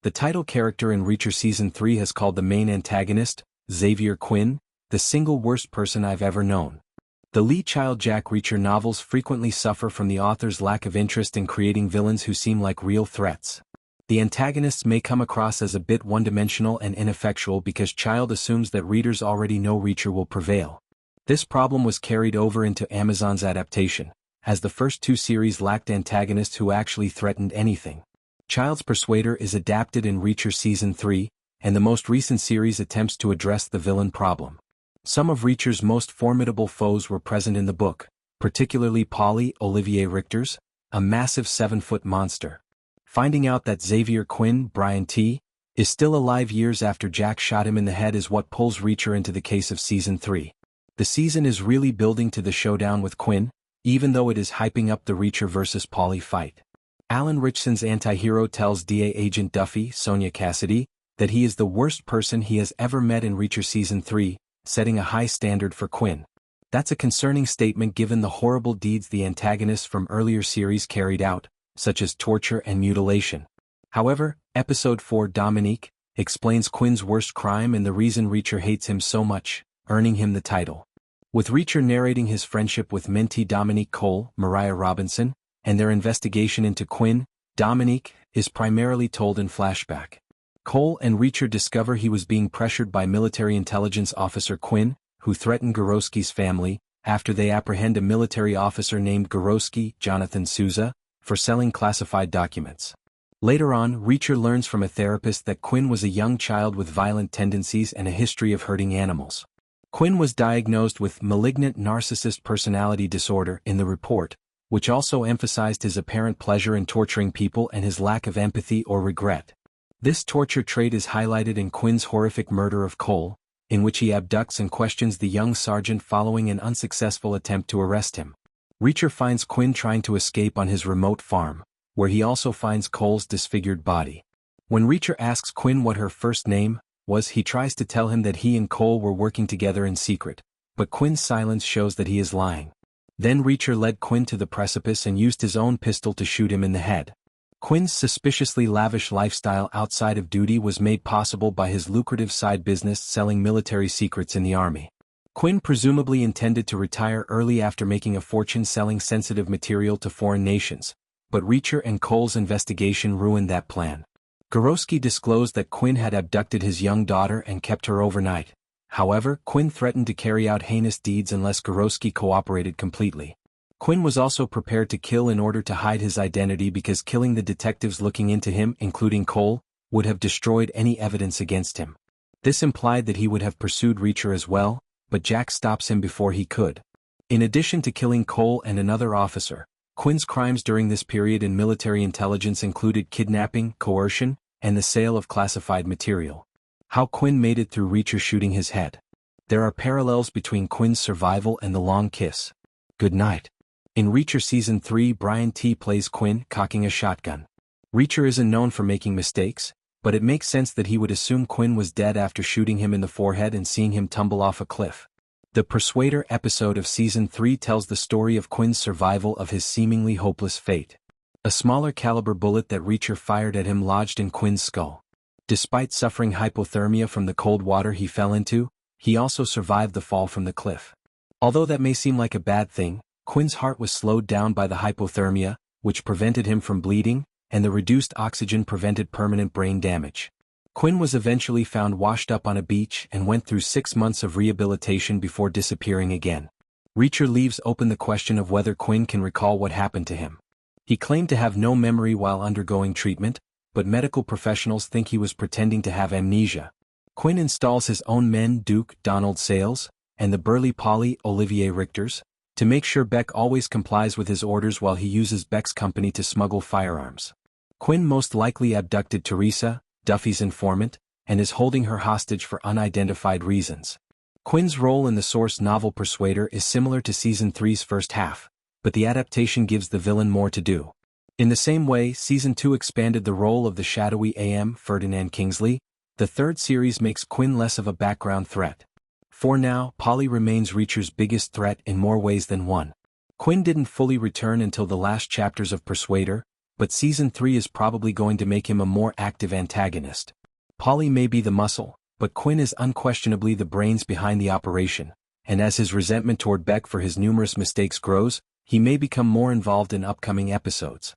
The title character in Reacher Season 3 has called the main antagonist, Xavier Quinn, the single worst person I've ever known. The Lee Child Jack Reacher novels frequently suffer from the author's lack of interest in creating villains who seem like real threats. The antagonists may come across as a bit one-dimensional and ineffectual because Child assumes that readers already know Reacher will prevail. This problem was carried over into Amazon's adaptation, as the first two series lacked antagonists who actually threatened anything. Child's Persuader is adapted in Reacher Season 3, and the most recent series attempts to address the villain problem. Some of Reacher's most formidable foes were present in the book, particularly Polly Olivier Richter's, a massive 7-foot monster. Finding out that Xavier Quinn, Brian T., is still alive years after Jack shot him in the head is what pulls Reacher into the case of Season 3. The season is really building to the showdown with Quinn, even though it is hyping up the Reacher versus Polly fight. Alan Ritchson's anti-hero tells DA agent Duffy, Sonia Cassidy, that he is the worst person he has ever met in Reacher Season 3, setting a high standard for Quinn. That's a concerning statement given the horrible deeds the antagonists from earlier series carried out, such as torture and mutilation. However, Episode 4 Dominique explains Quinn's worst crime and the reason Reacher hates him so much, earning him the title. With Reacher narrating his friendship with mentee Dominique Cole, Mariah Robinson, and their investigation into Quinn, Dominique is primarily told in flashback. Cole and Reacher discover he was being pressured by military intelligence officer Quinn, who threatened Gorowski's family, after they apprehend a military officer named Gorowski, Jonathan Souza, for selling classified documents. Later on, Reacher learns from a therapist that Quinn was a young child with violent tendencies and a history of hurting animals. Quinn was diagnosed with malignant narcissist personality disorder in the report, which also emphasized his apparent pleasure in torturing people and his lack of empathy or regret. This torture trait is highlighted in Quinn's horrific murder of Cole, in which he abducts and questions the young sergeant following an unsuccessful attempt to arrest him. Reacher finds Quinn trying to escape on his remote farm, where he also finds Cole's disfigured body. When Reacher asks Quinn what her first name was, he tries to tell him that he and Cole were working together in secret, but Quinn's silence shows that he is lying. Then Reacher led Quinn to the precipice and used his own pistol to shoot him in the head. Quinn's suspiciously lavish lifestyle outside of duty was made possible by his lucrative side business selling military secrets in the army. Quinn presumably intended to retire early after making a fortune selling sensitive material to foreign nations, but Reacher and Cole's investigation ruined that plan. Gorowski disclosed that Quinn had abducted his young daughter and kept her overnight. However, Quinn threatened to carry out heinous deeds unless Gorowski cooperated completely. Quinn was also prepared to kill in order to hide his identity because killing the detectives looking into him, including Cole, would have destroyed any evidence against him. This implied that he would have pursued Reacher as well, but Jack stops him before he could. In addition to killing Cole and another officer, Quinn's crimes during this period in military intelligence included kidnapping, coercion, and the sale of classified material. How Quinn made it through Reacher shooting his head. There are parallels between Quinn's survival and the long kiss. Good night. In Reacher Season 3, Brian T. plays Quinn, cocking a shotgun. Reacher isn't known for making mistakes, but it makes sense that he would assume Quinn was dead after shooting him in the forehead and seeing him tumble off a cliff. The Persuader episode of Season 3 tells the story of Quinn's survival of his seemingly hopeless fate. A smaller caliber bullet that Reacher fired at him lodged in Quinn's skull. Despite suffering hypothermia from the cold water he fell into, he also survived the fall from the cliff. Although that may seem like a bad thing, Quinn's heart was slowed down by the hypothermia, which prevented him from bleeding, and the reduced oxygen prevented permanent brain damage. Quinn was eventually found washed up on a beach and went through 6 months of rehabilitation before disappearing again. Reacher leaves open the question of whether Quinn can recall what happened to him. He claimed to have no memory while undergoing treatment, but medical professionals think he was pretending to have amnesia. Quinn installs his own men Duke, Donald Sales, and the burly Polly, Olivier Richter's, to make sure Beck always complies with his orders while he uses Beck's company to smuggle firearms. Quinn most likely abducted Teresa, Duffy's informant, and is holding her hostage for unidentified reasons. Quinn's role in the source novel Persuader is similar to Season 3's first half, but the adaptation gives the villain more to do. In the same way Season 2 expanded the role of the shadowy A.M. Ferdinand Kingsley, the third series makes Quinn less of a background threat. For now, Polly remains Reacher's biggest threat in more ways than one. Quinn didn't fully return until the last chapters of Persuader, but Season 3 is probably going to make him a more active antagonist. Polly may be the muscle, but Quinn is unquestionably the brains behind the operation, and as his resentment toward Beck for his numerous mistakes grows, he may become more involved in upcoming episodes.